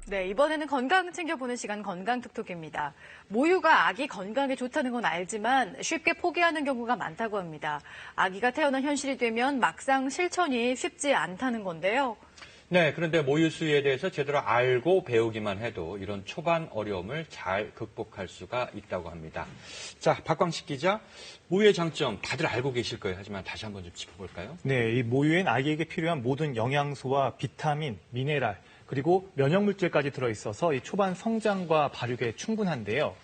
네, 이번에는 건강 챙겨보는 시간 건강톡톡입니다. 모유가 아기 건강에 좋다는 건 알지만 쉽게 포기하는 경우가 많다고 합니다. 아기가 태어난 현실이 되면 막상 실천이 쉽지 않다는 건데요. 네, 그런데 모유 수유에 대해서 제대로 알고 배우기만 해도 이런 초반 어려움을 잘 극복할 수가 있다고 합니다. 자, 박광식 기자, 모유의 장점 다들 알고 계실 거예요. 하지만 다시 한번 좀 짚어볼까요? 네, 이 모유엔 아기에게 필요한 모든 영양소와 비타민, 미네랄, 그리고 면역물질까지 들어있어서 이 초반 성장과 발육에 충분한데요.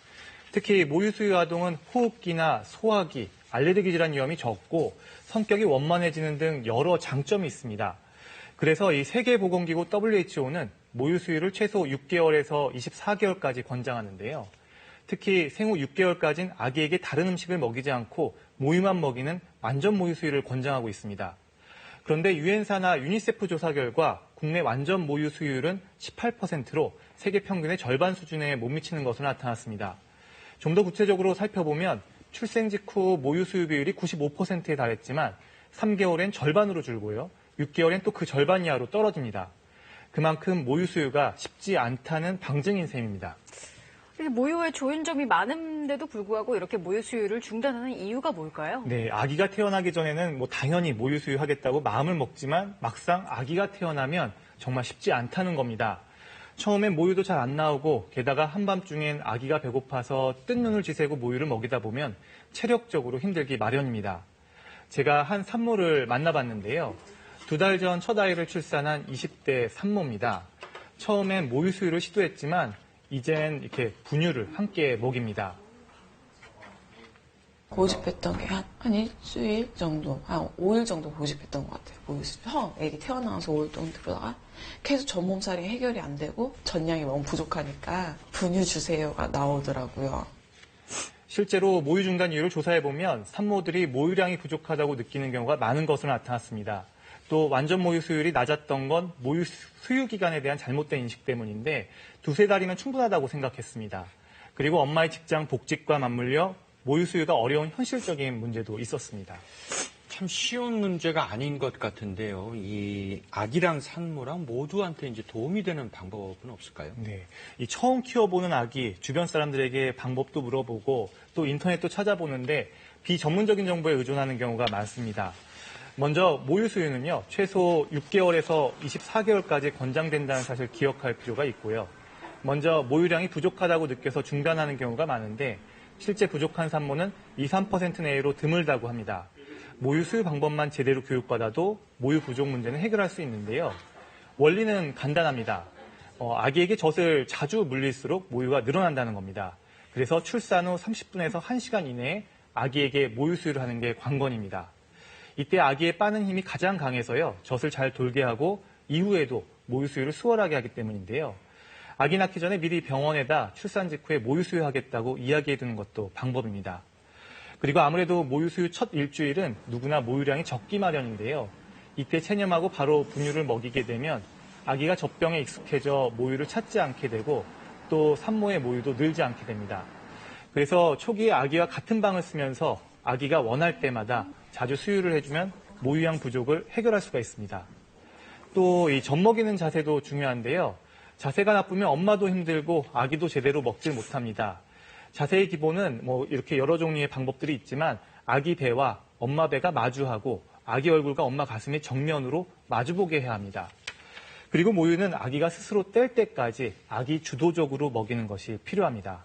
특히 모유 수유 아동은 호흡기나 소화기, 알레르기 질환 위험이 적고 성격이 원만해지는 등 여러 장점이 있습니다. 그래서 이 세계보건기구 WHO는 모유 수유를 최소 6개월에서 24개월까지 권장하는데요. 특히 생후 6개월까지는 아기에게 다른 음식을 먹이지 않고 모유만 먹이는 완전 모유 수유를 권장하고 있습니다. 그런데 유엔사나 유니세프 조사 결과 국내 완전 모유 수유율은 18%로 세계 평균의 절반 수준에 못 미치는 것으로 나타났습니다. 좀 더 구체적으로 살펴보면 출생 직후 모유 수유 비율이 95%에 달했지만 3개월엔 절반으로 줄고요. 6개월엔 또 그 절반 이하로 떨어집니다. 그만큼 모유 수유가 쉽지 않다는 방증인 셈입니다. 모유에 좋은 점이 많은데도 불구하고 이렇게 모유 수유를 중단하는 이유가 뭘까요? 네, 아기가 태어나기 전에는 당연히 모유 수유하겠다고 마음을 먹지만 막상 아기가 태어나면 정말 쉽지 않다는 겁니다. 처음엔 모유도 잘 안 나오고 게다가 한밤중엔 아기가 배고파서 뜬 눈을 지새고 모유를 먹이다 보면 체력적으로 힘들기 마련입니다. 제가 한 산모를 만나봤는데요. 2달 전 첫 아이를 출산한 20대 산모입니다. 처음엔 모유 수유를 시도했지만 이젠 이렇게 분유를 함께 먹입니다. 고집했던 게 한 일주일 정도, 한 5일 정도 고집했던 것 같아요. 모유 수유. 애기 태어나서 5일 동안 들어다가 계속 전몸살이 해결이 안 되고 전량이 너무 부족하니까 분유 주세요가 나오더라고요. 실제로 모유 중단 이유를 조사해보면 산모들이 모유량이 부족하다고 느끼는 경우가 많은 것으로 나타났습니다. 또 완전 모유 수유율이 낮았던 건 모유 수유 기간에 대한 잘못된 인식 때문인데 2-3달이면 충분하다고 생각했습니다. 그리고 엄마의 직장 복직과 맞물려 모유 수유가 어려운 현실적인 문제도 있었습니다. 참 쉬운 문제가 아닌 것 같은데요. 이 아기랑 산모랑 모두한테 이제 도움이 되는 방법은 없을까요? 네, 이 처음 키워보는 아기, 주변 사람들에게 방법도 물어보고 또 인터넷도 찾아보는데 비전문적인 정보에 의존하는 경우가 많습니다. 먼저 모유 수유는요, 최소 6개월에서 24개월까지 권장된다는 사실 기억할 필요가 있고요. 먼저 모유량이 부족하다고 느껴서 중단하는 경우가 많은데 실제 부족한 산모는 2-3% 내외로 드물다고 합니다. 모유 수유 방법만 제대로 교육받아도 모유 부족 문제는 해결할 수 있는데요. 원리는 간단합니다. 아기에게 젖을 자주 물릴수록 모유가 늘어난다는 겁니다. 그래서 출산 후 30분에서 1시간 이내에 아기에게 모유 수유를 하는 게 관건입니다. 이때 아기의 빠는 힘이 가장 강해서요. 젖을 잘 돌게 하고 이후에도 모유 수유를 수월하게 하기 때문인데요. 아기 낳기 전에 미리 병원에다 출산 직후에 모유 수유하겠다고 이야기해두는 것도 방법입니다. 그리고 아무래도 모유 수유 첫 일주일은 누구나 모유량이 적기 마련인데요. 이때 체념하고 바로 분유를 먹이게 되면 아기가 젖병에 익숙해져 모유를 찾지 않게 되고 또 산모의 모유도 늘지 않게 됩니다. 그래서 초기에 아기와 같은 방을 쓰면서 아기가 원할 때마다 자주 수유를 해주면 모유양 부족을 해결할 수가 있습니다. 또 이 젖 먹이는 자세도 중요한데요. 자세가 나쁘면 엄마도 힘들고 아기도 제대로 먹질 못합니다. 자세의 기본은 이렇게 여러 종류의 방법들이 있지만 아기 배와 엄마 배가 마주하고 아기 얼굴과 엄마 가슴이 정면으로 마주보게 해야 합니다. 그리고 모유는 아기가 스스로 뗄 때까지 아기 주도적으로 먹이는 것이 필요합니다.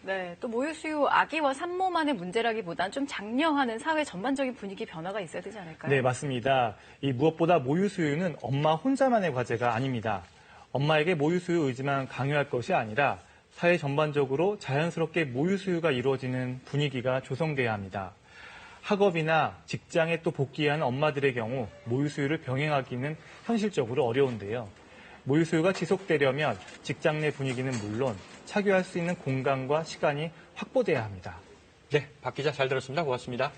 네, 또 모유 수유 아기와 산모만의 문제라기보단 좀 장려하는 사회 전반적인 분위기 변화가 있어야 되지 않을까요? 네, 맞습니다. 무엇보다 모유 수유는 엄마 혼자만의 과제가 아닙니다. 엄마에게 모유 수유 의지만 강요할 것이 아니라 사회 전반적으로 자연스럽게 모유 수유가 이루어지는 분위기가 조성돼야 합니다. 학업이나 직장에 또 복귀하는 엄마들의 경우 모유 수유를 병행하기는 현실적으로 어려운데요. 모유 수유가 지속되려면 직장 내 분위기는 물론 차교할 수 있는 공간과 시간이 확보돼야 합니다. 네, 박 기자 잘 들었습니다. 고맙습니다.